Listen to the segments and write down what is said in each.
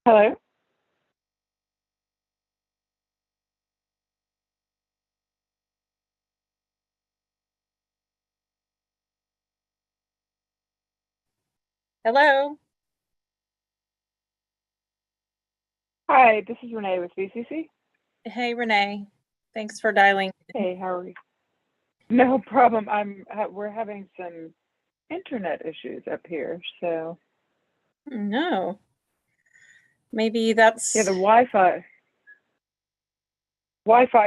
Hello. Hello. Hi, this is Renee with VCC. Hey, Renee. Thanks for dialing. Hey, how are you? No problem. We're having some internet issues up here, so No, maybe yeah, that's the Wi-Fi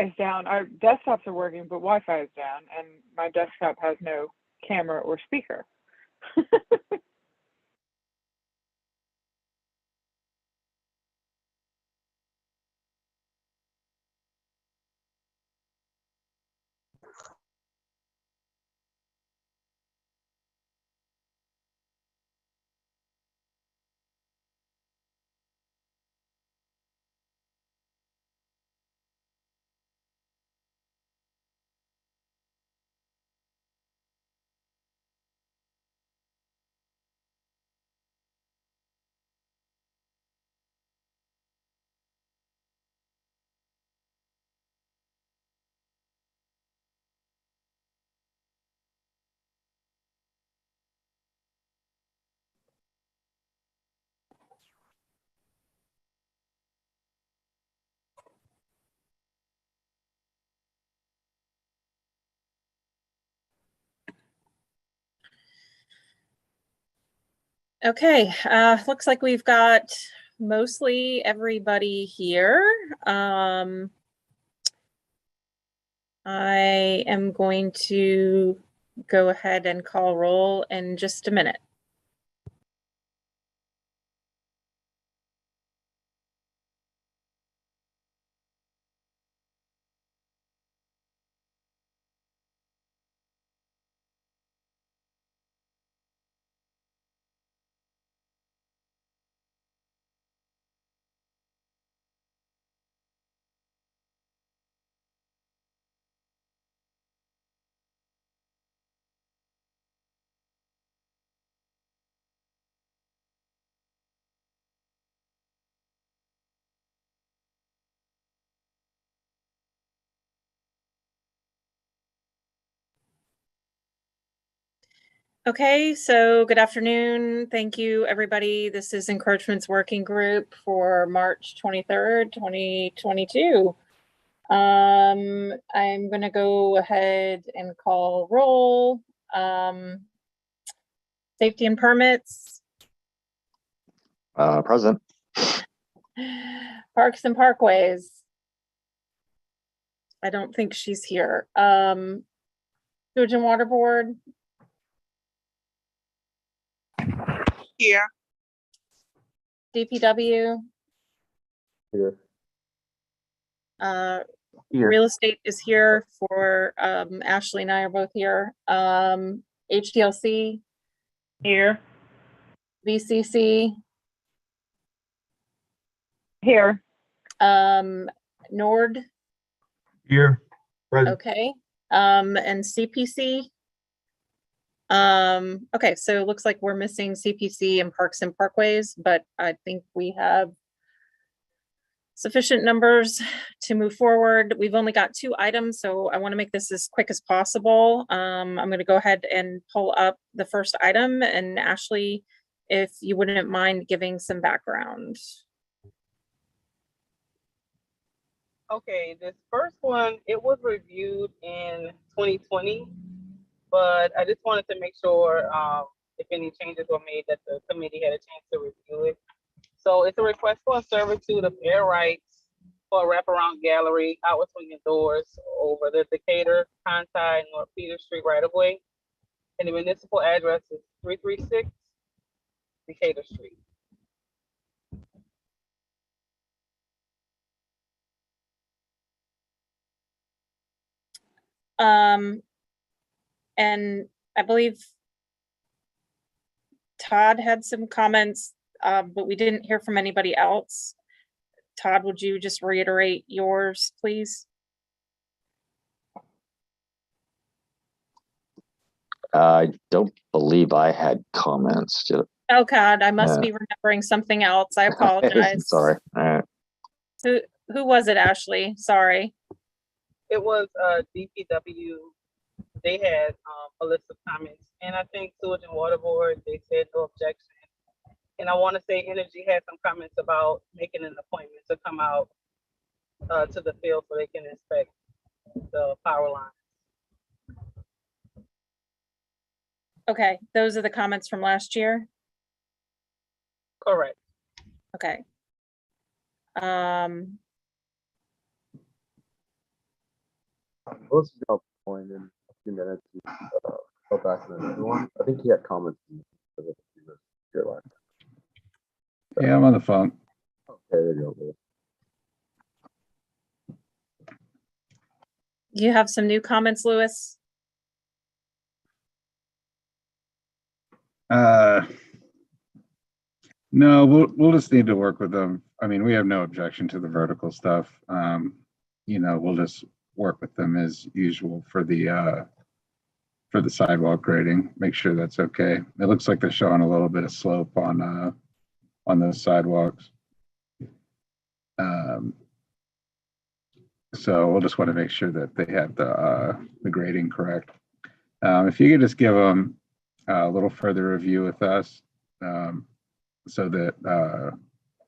is down. Our desktops are working, but Wi-Fi is down, and my desktop has no camera or speaker. okay. Looks like we've got mostly everybody here. I am going to go ahead and call roll in just a minute. Okay, so good afternoon. Thank you, everybody. This is Encroachments Working Group for March 23rd, 2022. I'm going to go ahead and call roll. Safety and permits, Present. parks and parkways. I don't think she's here. Sewage and water board, Here. DPW, Here. Here. real estate is here for, Ashley and I are both here. HDLC, Here, VCC, here. Nord, Here. Present. okay. And CPC. Okay, so it looks like we're missing CPC and Parks and Parkways, but I think we have sufficient numbers to move forward. We've only got 2 items, so I want to make this as quick as possible. I'm going to go ahead and pull up the first item, and Ashley, if you wouldn't mind giving some background. Okay, this first one, it was reviewed in 2020, but I just wanted to make sure if any changes were made that the committee had a chance to review it. So it's a request for a servitude of air rights for a wraparound gallery, outward swinging doors over the Decatur, Conti, North Peter Street right of way. And the municipal address is 336 Decatur Street. And I believe Todd had some comments, but we didn't hear from anybody else. Todd, would you just reiterate yours, please? I don't believe I had comments. Oh God, I must Yeah. be remembering something else. I apologize. Sorry. All right. Who was it, Ashley? Sorry. It was DPW. They had a list of comments, and I think Sewage and Water Board, they said no objection. And I want to say Energy had some comments about making an appointment to come out to the field so they can inspect the power line. Okay, those are the comments from last year. Correct. Okay. Let's go point in a few minutes. Go back to another one. I think he had comments. Yeah, I'm on the phone. Okay, there you go. You have some new comments, Louis? No, we'll just need to work with them. I mean, we have no objection to the vertical stuff. You know, we'll just work with them as usual for the sidewalk grading. Make sure that's okay. It looks like they're showing a little bit of slope on those sidewalks. So we'll just want to make sure that they have the grading correct. If you could just give them a little further review with us, so that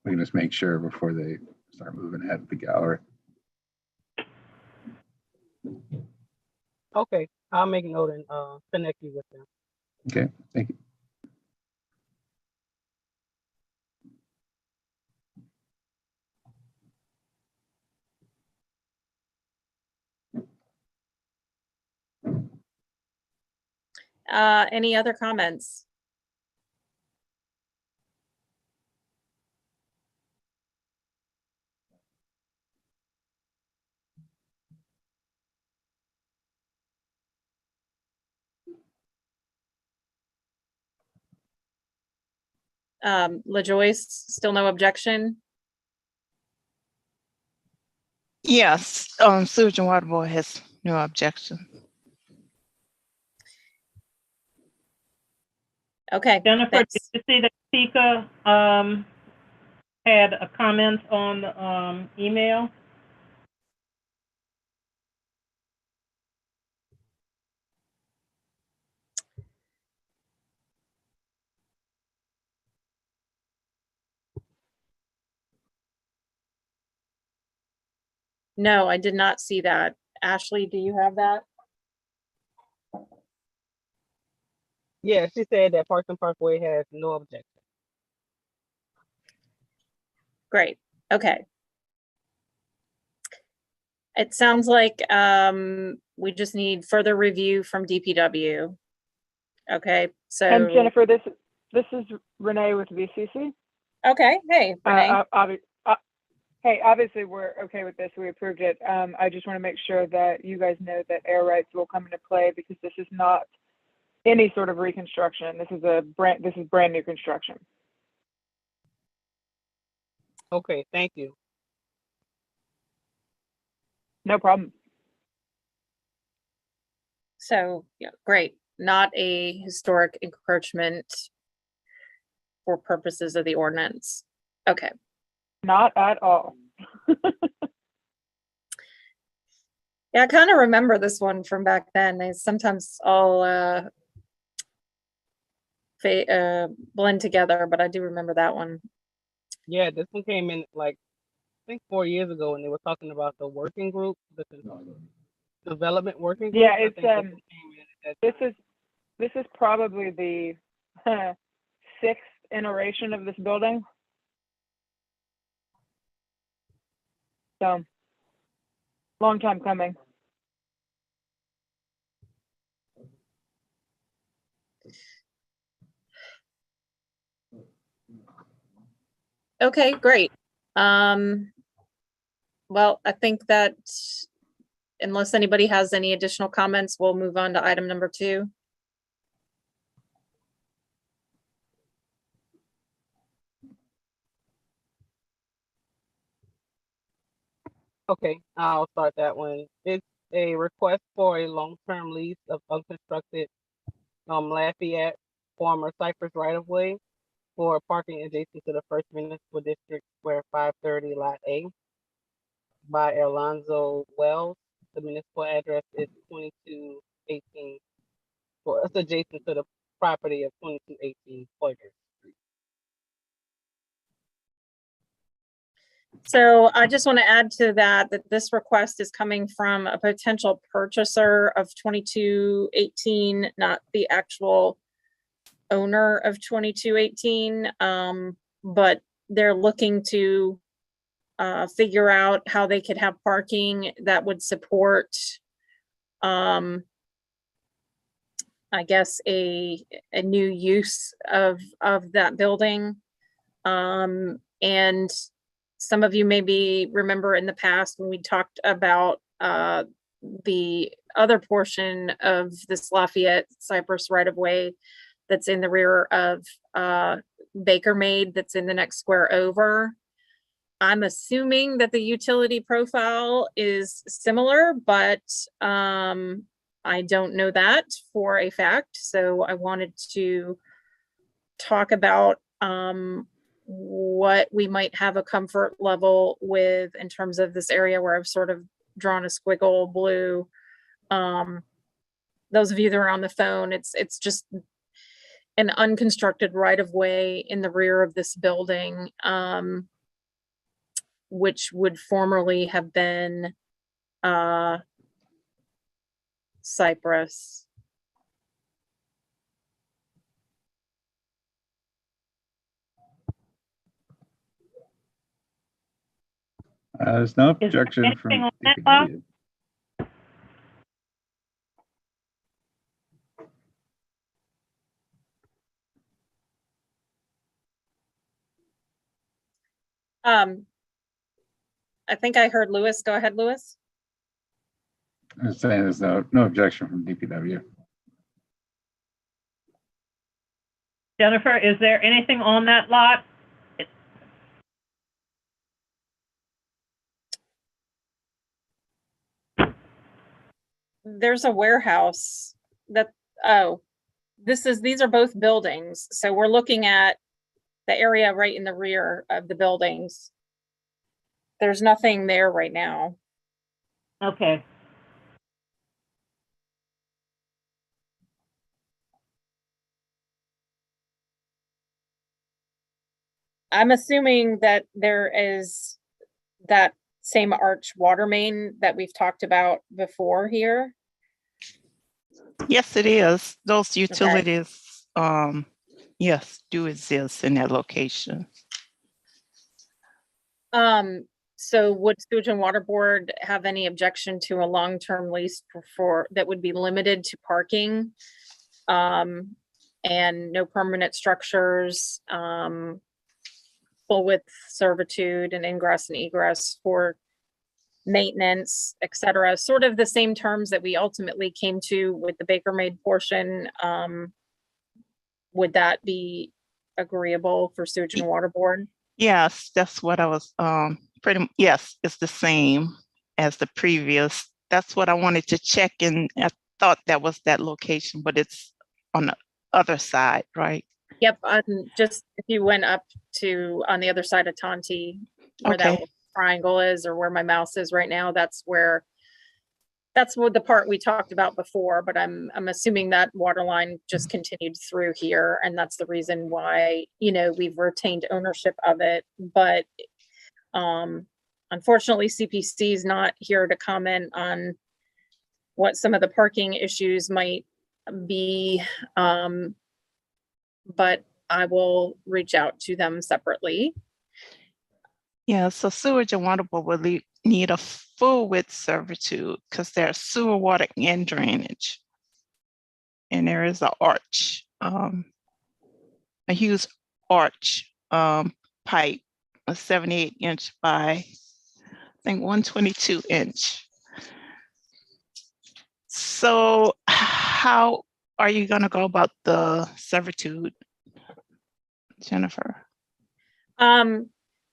we can just make sure before they start moving ahead with the gallery. Okay, I'll make a note and connect you with them. Okay, thank you. Any other comments? LaJoyce, still no objection? Yes, Sewage and Water Board has no objection. Okay. Jennifer, thanks. did you see that Tika had a comment on the email? No, I did not see that. Ashley, do you have that? Yeah, she said that Parks and Parkway has no objection. Great. Okay. It sounds like we just need further review from DPW. Okay, so. And Jennifer, this is Renee with VCC. Okay, hey, Renee. Hey, obviously we're okay with this. We approved it. I just want to make sure that you guys know that air rights will come into play because this is not any sort of reconstruction. This is brand new construction. Okay, thank you. No problem. So, yeah, great. Not a historic encroachment for purposes of the ordinance. Okay. Not at all. Yeah, I kind of remember this one from back then. They sometimes all blend together, but I do remember that one. Yeah, this one came in like I think 4 years ago, and they were talking about the working group, the development working group. Yeah, I it's think this one came in at this is probably the 6th iteration of this building. So, long time coming. Okay, great. Well, I think that unless anybody has any additional comments, we'll move on to item number 2. Okay, I'll start that one. It's a request for a long-term lease of unconstructed Lafayette former Cypress right-of-way. for parking adjacent to the First Municipal District Square 530 Lot A by Alonzo Wells. The municipal address is 2218. Well, it's adjacent to the property of 2218 Poydras. So I just want to add to that, that this request is coming from a potential purchaser of 2218, not the actual owner of 2218. But they're looking to figure out how they could have parking that would support, I guess, a new use of that building. And some of you maybe remember in the past when we talked about the other portion of this Lafayette Cypress right of way that's in the rear of Baker Made, that's in the next square over. I'm assuming that the utility profile is similar, but I don't know that for a fact. So I wanted to talk about what we might have a comfort level with in terms of this area where I've sort of drawn a squiggle blue. Those of you that are on the phone, it's just an unconstructed right of way in the rear of this building, which would formerly have been Cypress. There's no there objection anything from on that, Bob? DPW. I think I heard Lewis. Go ahead, Lewis. I was saying there's no objection from DPW. Jennifer, is there anything on that lot? There's a warehouse that, oh, these are both buildings. So we're looking at the area right in the rear of the buildings. There's nothing there right now. Okay. I'm assuming that there is that same arch water main that we've talked about before here. Yes, it is. Those utilities, yes, do exist in that location. So would Sewage and Water Board have any objection to a long-term lease for that would be limited to parking? And no permanent structures, full width servitude and ingress and egress for maintenance, et cetera, sort of the same terms that we ultimately came to with the Baker Made portion. Would that be agreeable for Sewage and Water Board? Yes, that's what I was, yes, it's the same as the previous. That's what I wanted to check, and I thought that was that location, but it's on the other side, right? Yep, just if you went up to on the other side of Tonti, where that Okay. little triangle is, or where my mouse is right now, that's what the part we talked about before, but I'm assuming that water line just continued through here, and that's the reason why, we've retained ownership of it. But unfortunately, CPC is not here to comment on what some of the parking issues might be. But I will reach out to them separately. Yeah, so Sewage and Water Board will need a full width servitude because there's sewer, water, and drainage. And there is an arch, a huge arch pipe, a 78-inch by, I think, 122-inch. So how are you going to go about the servitude, Jennifer?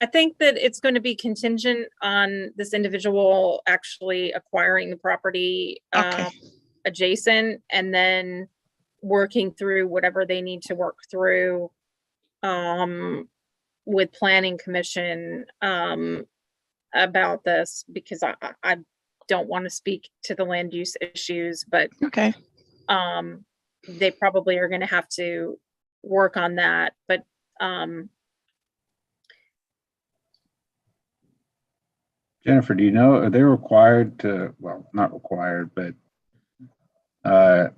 I think that it's going to be contingent on this individual actually acquiring the property Okay. adjacent, and then working through whatever they need to work through with planning commission, about this, because I don't want to speak to the land use issues, but Okay. they probably are going to have to work on that. But Jennifer, do you know, are they required to, well, not required, but are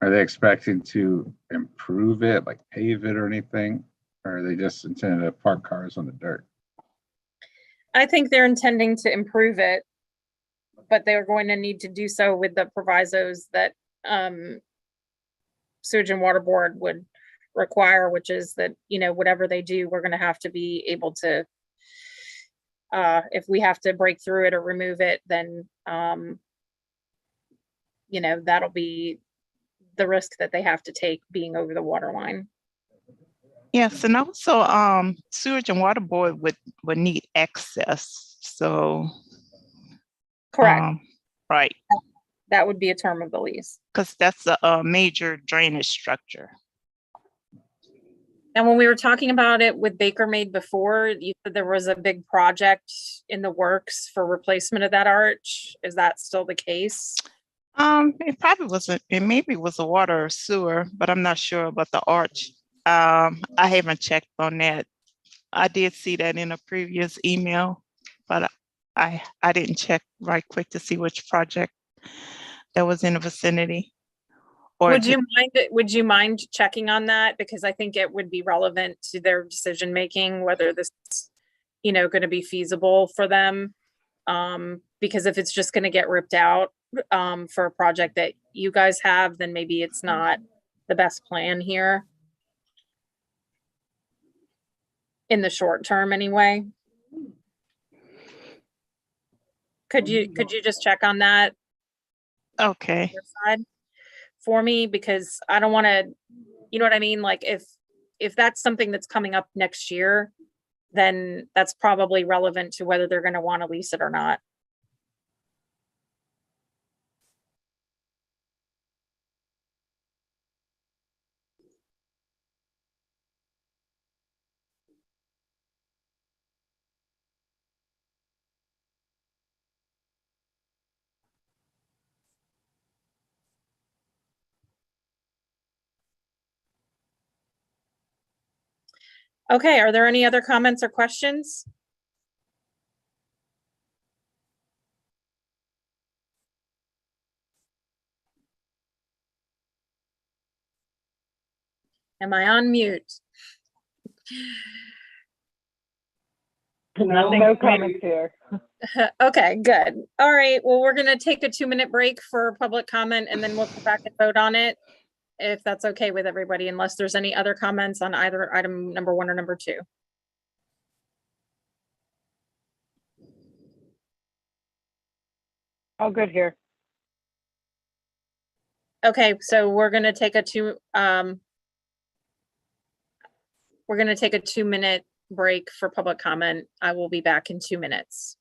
they expecting to improve it, like pave it or anything? Or are they just intended to park cars on the dirt? I think they're intending to improve it, but they're going to need to do so with the provisos that Sewage and Water Board would require, which is that, whatever they do, we're going to have to be able to, if we have to break through it or remove it, then, that'll be the risk that they have to take, being over the water line. Yes, and also Sewage and Water Board would need access. So Correct. right, That would be a term of the lease. because that's a major drainage structure. And when we were talking about it with Baker Made before, you said there was a big project in the works for replacement of that arch. Is that still the case? It probably wasn't, it maybe was a water or sewer, but I'm not sure about the arch. I haven't checked on that. I did see that in a previous email, but I didn't check right quick to see which project that was in the vicinity. Or Would you mind checking on that? Because I think it would be relevant to their decision making, whether this, going to be feasible for them. Because if it's just going to get ripped out for a project that you guys have, then maybe it's not the best plan here. In the short term, anyway. Could you just check on that okay. side for me? Because I don't want to, you know what I mean? Like if that's something that's coming up next year, then that's probably relevant to whether they're going to want to lease it or not. Okay, are there any other comments or questions? Am I on mute? No comments here. Okay, good. All right, well, we're gonna take a 2-minute break for public comment, and then we'll come back and vote on it, if that's okay with everybody, unless there's any other comments on either item number 1 or number 2. All good here. Okay, so we're gonna take a 2-minute break for public comment. I will be back in 2 minutes.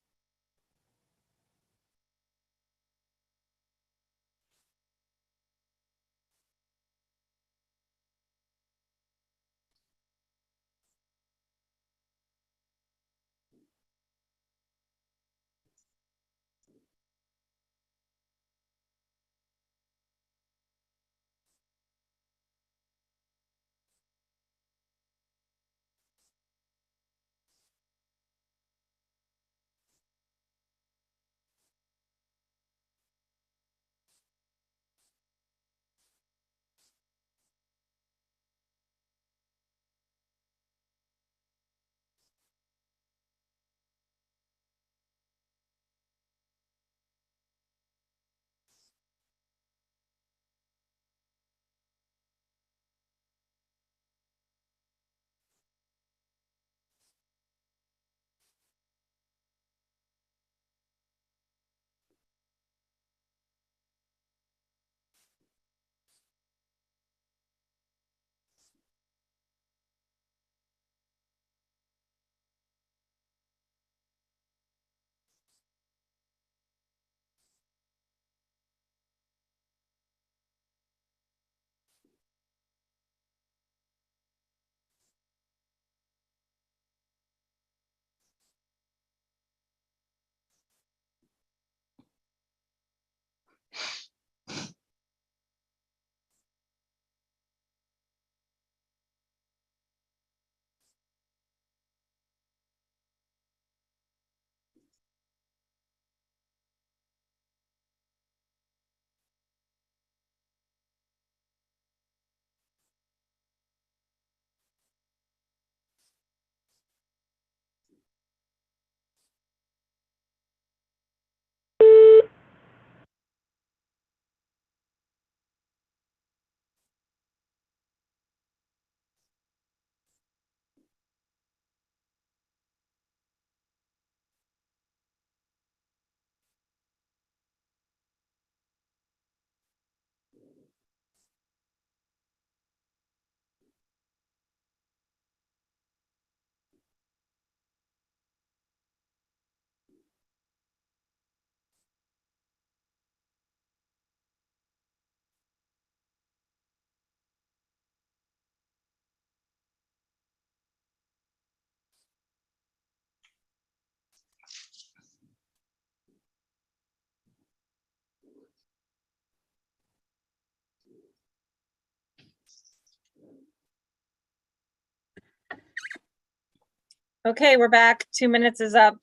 Okay, we're back. 2 minutes is up.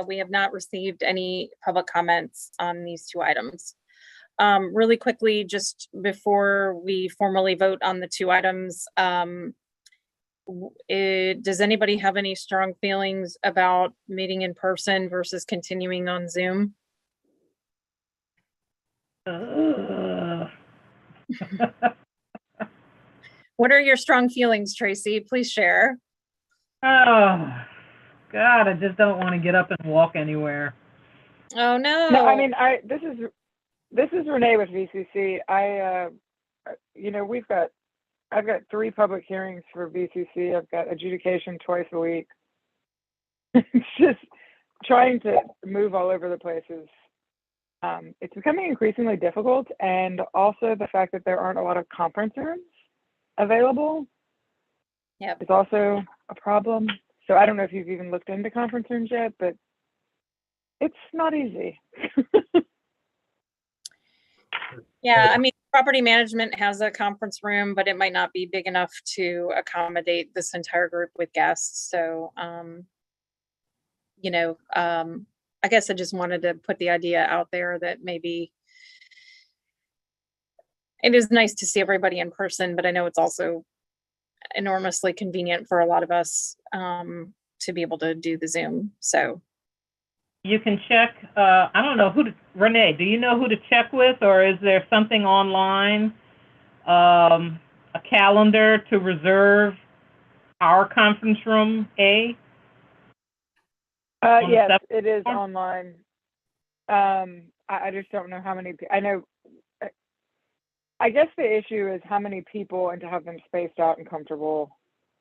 We have not received any public comments on these two items. Really quickly, just before we formally vote on the two items, does anybody have any strong feelings about meeting in person versus continuing on Zoom? What are your strong feelings, Tracy? Please share. Oh, God, I just don't want to get up and walk anywhere. Oh, no. No, I mean, this is Renee with VCC. I've got 3 public hearings for VCC. I've got adjudication twice a week. It's just trying to move all over the places. It's becoming increasingly difficult, and also the fact that there aren't a lot of conference rooms available is also a problem. So I don't know if you've even looked into conference rooms yet, but it's not easy. Yeah, I mean, property management has a conference room, but it might not be big enough to accommodate this entire group with guests. So, I guess I just wanted to put the idea out there that maybe it is nice to see everybody in person, but I know it's also enormously convenient for a lot of us to be able to do the Zoom. So You can check, I don't know Renee, do you know who to check with, or is there something online, a calendar to reserve our conference room A? Yes, it is online. I just don't know how many. I know. I guess the issue is how many people and to have them spaced out and comfortable.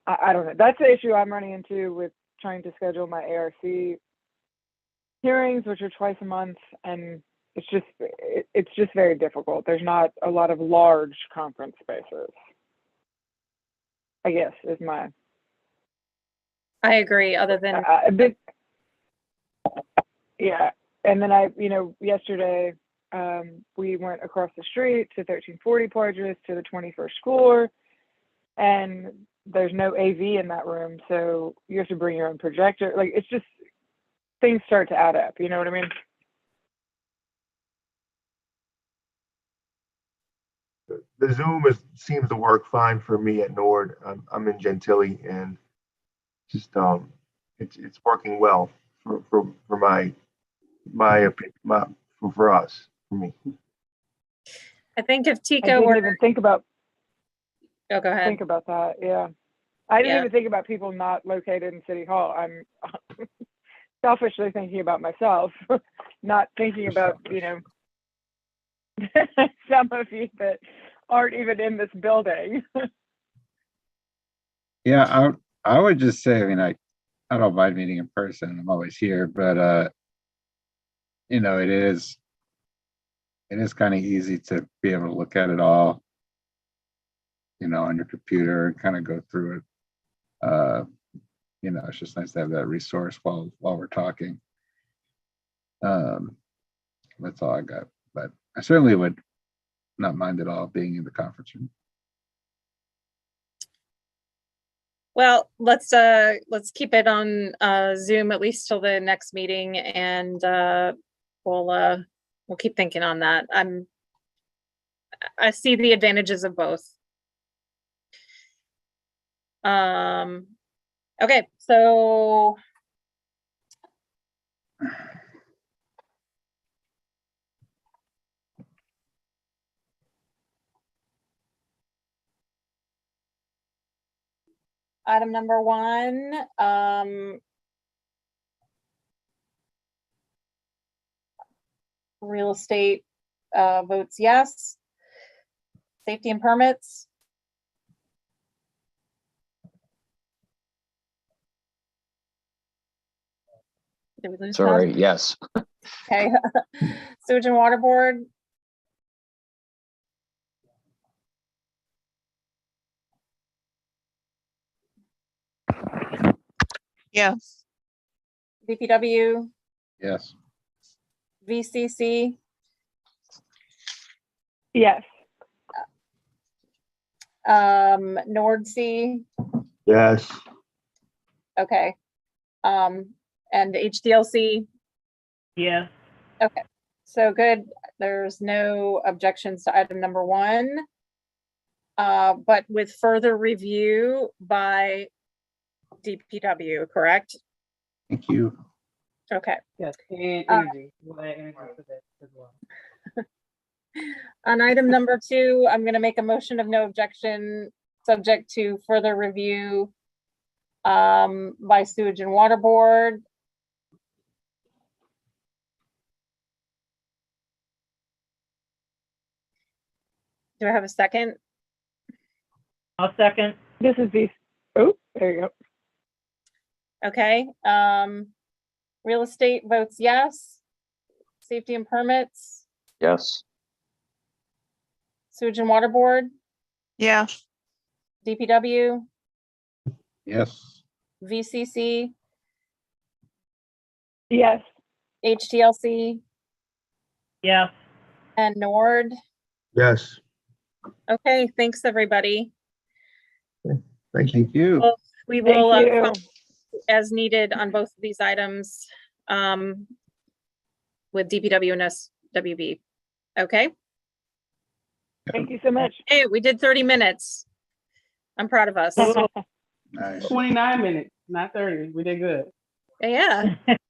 I don't know. That's the issue I'm running into with trying to schedule my ARC hearings, which are twice a month, and it's just very difficult. There's not a lot of large conference spaces, I guess, is my. I agree. Other than yeah, and then yesterday we went across the street to 1340 Porges to the 21st floor, and there's no AV in that room, so you have to bring your own projector. Like, it's just, things start to add up, you know what I mean? The Zoom seems to work fine for me at Nord. I'm in Gentilly, and just it's working well for my opinion, for us, for me. I think if I Tico didn't were, even think about oh, go ahead. that. Yeah, I didn't Yeah. even think about people not located in City Hall. I'm selfishly thinking about myself, not thinking about some of you that aren't even in this building. Yeah, I would just say, I mean, I don't mind meeting in person. I'm always here, but it is kind of easy to be able to look at it all, on your computer and kind of go through it. It's just nice to have that resource while we're talking. That's all I got, but I certainly would not mind at all being in the conference room. Well, let's keep it on Zoom at least till the next meeting, and we'll keep thinking on that. I see the advantages of both. Okay, so item number 1, real estate votes yes. Safety and permits. Did we lose Todd? Sorry, yes. Okay. Sewage and Water Board. Yes. DPW. Yes. VCC. Yes. Nordsea. Yes. Okay. And HDLC. Yes. Okay, so good. There's no objections to item number 1. But with further review by DPW, correct? Thank you. Okay. Yes, and Uh, energy. We'll add energy to that as well. On item number 2, I'm gonna make a motion of no objection, subject to further review by Sewage and Water Board. Do I have a second? I'll second. This is the, oh, there you go. Okay, real estate votes yes. Safety and permits, Yes. Sewage and Water Board, Yeah, DPW, Yes. VCC, Yes. HTLC, Yes. and NORD. Yes, Okay, thanks, everybody. thank you. Thank you. Well, we Thank will, you. follow as needed on both of these items, with DPW and SWB. Okay, Thank you so much. hey, we did 30 minutes. I'm proud of us. Nice. 29 minutes, not 30. We did good. Yeah,